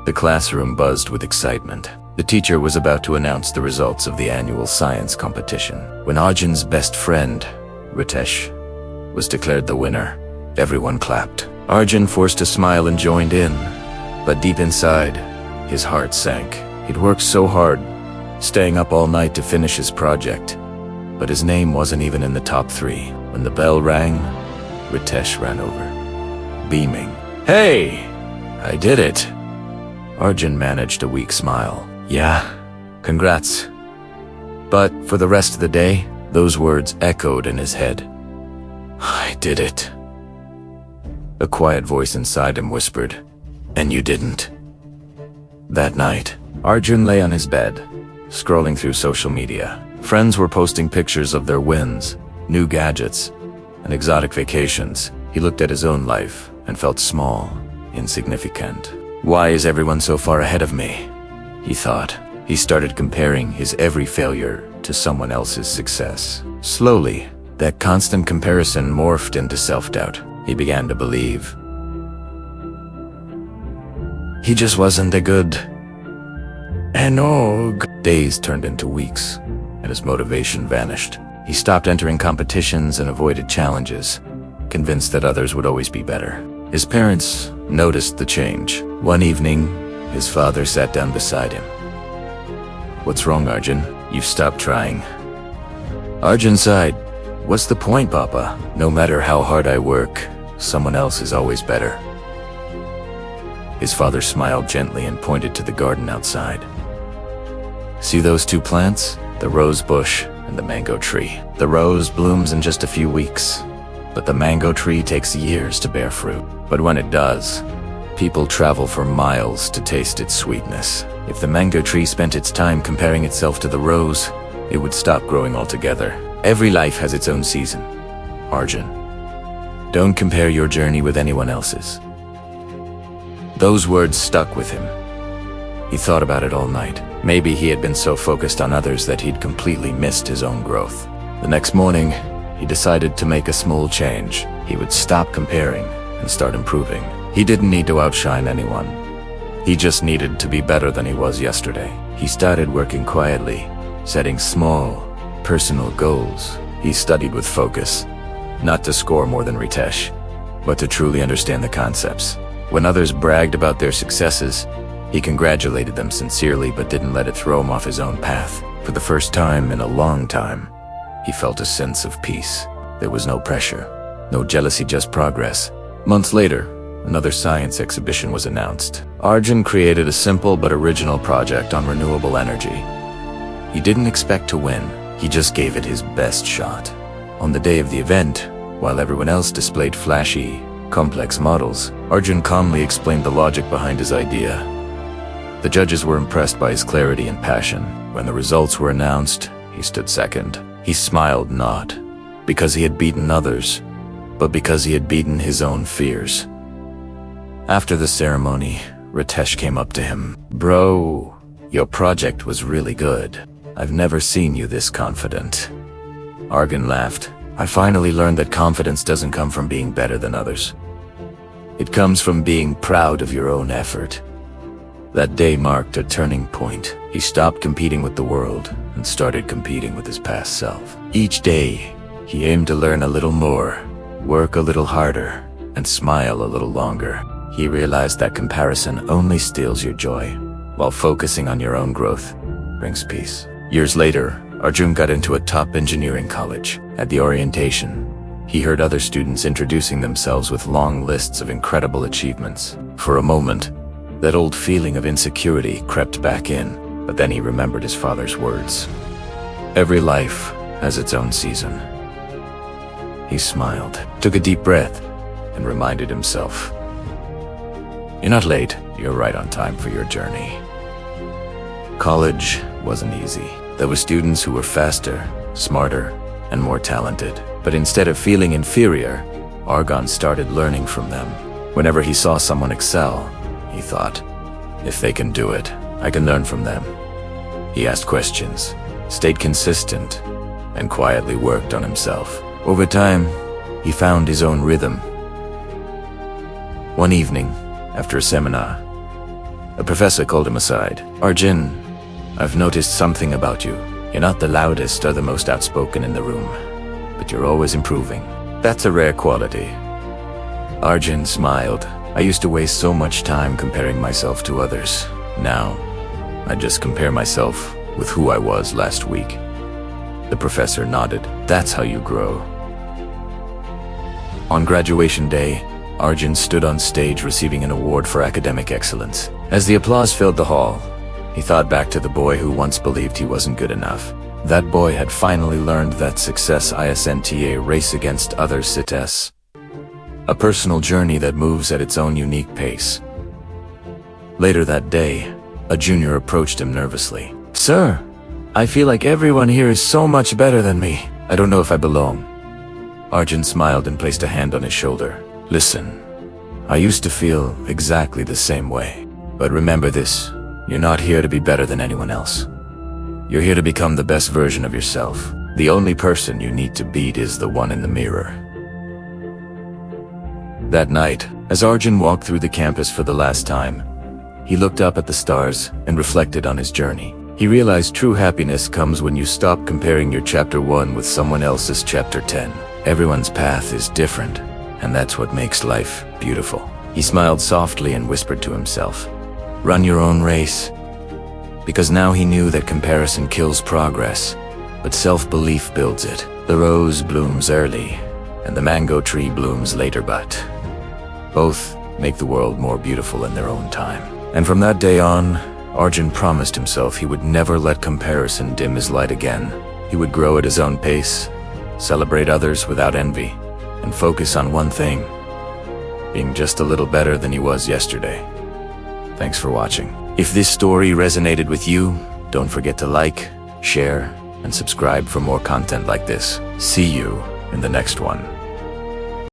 The classroom buzzed with excitement. The teacher was about to announce the results of the annual science competition when Arjun's best friend, Ritesh, was declared the winner. Everyone clapped. Arjun forced a smile and joined in, but deep inside, his heart sank. He'd worked so hard, staying up all night to finish his project, but his name wasn't even in the top 3. When the bell rang, Ritesh ran over, beaming. "Hey, I did it!" Arjun managed a weak smile. "Yeah, congrats." But for the rest of the day, those words echoed in his head. "I did it." A quiet voice inside him whispered, "And you didn't." That night, Arjun lay on his bed, scrolling through social media. Friends were posting pictures of their wins, new gadgets, and exotic vacations. He looked at his own life and felt small, insignificant. "Why is everyone so far ahead of me?" he thought. He started comparing his every failure to someone else's success. Slowly, that constant comparison morphed into self-doubt. He began to believe he just wasn't a good enough. Days turned into weeks, and his motivation vanished. He stopped entering competitions and avoided challenges, convinced that others would always be better. His parents noticed the change. One evening, his father sat down beside him. "What's wrong, Arjun? You've stopped trying." Arjun sighed. "What's the point, Papa? No matter how hard I work, someone else is always better." His father smiled gently and pointed to the garden outside. "See those 2 plants? The rose bush and the mango tree. The rose blooms in just a few weeks, but the mango tree takes years to bear fruit. But when it does, people travel for miles to taste its sweetness. If the mango tree spent its time comparing itself to the rose, it would stop growing altogether. Every life has its own season. Arjun, don't compare your journey with anyone else's." Those words stuck with him. He thought about it all night. Maybe he had been so focused on others that he'd completely missed his own growth. The next morning, he decided to make a small change. He would stop comparing and start improving. He didn't need to outshine anyone. He just needed to be better than he was yesterday. He started working quietly, setting small, personal goals. He studied with focus, not to score more than Ritesh, but to truly understand the concepts. When others bragged about their successes, he congratulated them sincerely but didn't let it throw him off his own path. For the first time in a long time, he felt a sense of peace. There was no pressure, no jealousy, just progress. Months later, another science exhibition was announced. Arjun created a simple but original project on renewable energy. He didn't expect to win, he just gave it his best shot. On the day of the event, while everyone else displayed flashy, complex models, Arjun calmly explained the logic behind his idea. The judges were impressed by his clarity and passion. When the results were announced, he stood second. He smiled not because he had beaten others, but because he had beaten his own fears. After the ceremony, Ritesh came up to him. "Bro, your project was really good. I've never seen you this confident." Arjun laughed. "I finally learned that confidence doesn't come from being better than others. It comes from being proud of your own effort." That day marked a turning point. He stopped competing with the world and started competing with his past self. Each day, he aimed to learn a little more, work a little harder, and smile a little longer. He realized that comparison only steals your joy, while focusing on your own growth brings peace. Years later, Arjun got into a top engineering college. At the orientation, he heard other students introducing themselves with long lists of incredible achievements. For a moment, that old feeling of insecurity crept back in, but then he remembered his father's words. Every life has its own season. He smiled, took a deep breath, and reminded himself, "You're not late, you're right on time for your journey." College wasn't easy. There were students who were faster, smarter, and more talented. But instead of feeling inferior, Arjun started learning from them. Whenever he saw someone excel, he thought, "If they can do it, I can learn from them." He asked questions, stayed consistent, and quietly worked on himself. Over time, he found his own rhythm. One evening, after a seminar, A professor called him aside. "Arjun, I've noticed something about you. You're not the loudest or the most outspoken in the room, but you're always improving. That's a rare quality." Arjun smiled. "I used to waste so much time comparing myself to others. Now, I just compare myself with who I was last week." The professor nodded. "That's how you grow." On graduation day, Arjun stood on stage receiving an award for academic excellence. As the applause filled the hall, he thought back to the boy who once believed he wasn't good enough. That boy had finally learned that success isn't a race against others, it's a personal journey that moves at its own unique pace. Later that day, a junior approached him nervously. "Sir, I feel like everyone here is so much better than me. I don't know if I belong." Arjun smiled and placed a hand on his shoulder. "Listen, I used to feel exactly the same way. But remember this, you're not here to be better than anyone else. You're here to become the best version of yourself. The only person you need to beat is the one in the mirror." That night, as Arjun walked through the campus for the last time, he looked up at the stars and reflected on his journey. He realized true happiness comes when you stop comparing your chapter 1 with someone else's chapter 10. Everyone's path is different, and that's what makes life beautiful. He smiled softly and whispered to himself, "Run your own race." Because now he knew that comparison kills progress, but self-belief builds it. The rose blooms early, and the mango tree blooms later, but both make the world more beautiful in their own time. And from that day on, Arjun promised himself he would never let comparison dim his light again. He would grow at his own pace, celebrate others without envy, and focus on one thing: being just a little better than he was yesterday. Thanks for watching. If this story resonated with you, don't forget to like, share, and subscribe for more content like this. See you in the next one.